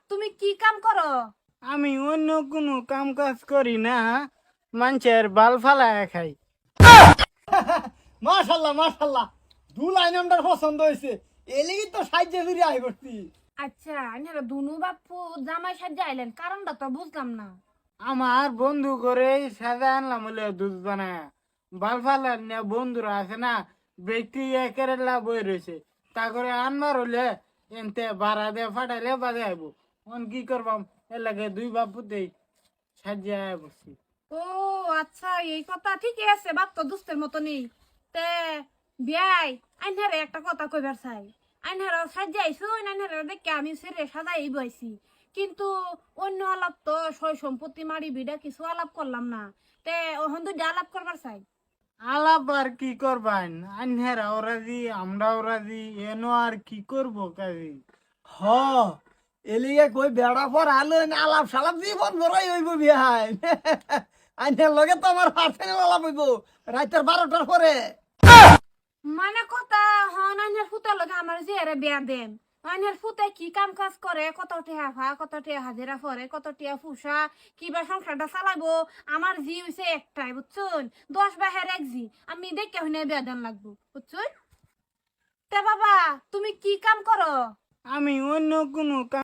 তুমি কি কাম করো? আমি অন্য কোনো কাম কাজ করি না, মানুষের বাল ফালায় খাই। মাশাল্লাহ মাশাল্লাহ, দু লাইন আমার পছন্দ হয়েছে। এলেই তো সাহায্য ফিরে আই করছি। আচ্ছা আইনারা দুনু বাপু জামাই সাজে আইলেন, কারণটা তো বুঝলাম না। আমার বন্ধু করে সাজা আনলাম হলে দুধ বানায় বাল ফালার নিয়ে বন্ধুরা আছে না, ব্যক্তি কেরালা বই রয়েছে, তা করে আনবার হলে এনতে ভাড়া দিয়ে ফাটাইলে বাজে আইব। কি করবাম, এর লাগে দুই বাপুতেই সাজিয়ে বসছি। ও আচ্ছা, এই কথা ঠিকই আছে, বাপ তো দুস্তের মতো নেই। তে বিয়াই, আইনারে একটা কথা কইবার চাই। আইনারা সাজে আইসো, আইনারা দেখে আমি সেরে সাজাই বইছি, কিন্তু অন্য আলাপ তো সয় সম্পত্তি মারি বিড়া কিছু আলাপ করলাম না। তে ওহন দুইটা আলাপ করবার চাই। আলাপ আর কি করবান, আনহেরাও রাজি আমরাও রাজি, এনো আর কি করব কাজী। হ, এলিগে কই বেড়া পর আলো আলাপ সালাপ জীবন ভরাই হইব বিহাই। আইনের লগে তো আমার পার্সোনাল আলাপ হইব রাতের 12টার পরে। মানে কথা হন, আইনের ফুতের লগে আমার যে এরে বিয়া দেন। আইনের ফুতে কি কাম কাজ করে, কত টিয়া ভা, কত টিয়া হাজিরা করে, কত টিয়া ফুসা, কিবা সংসারটা চালাইবো। আমার জি হইছে একটাই, বুঝছুন? 10 বাহের এক জি, আমি দেখে হইনে বিয়া দেন লাগবো, বুঝছুন? তে বাবা, তুমি কি কাম করো? আমি অন্য কোনো কাম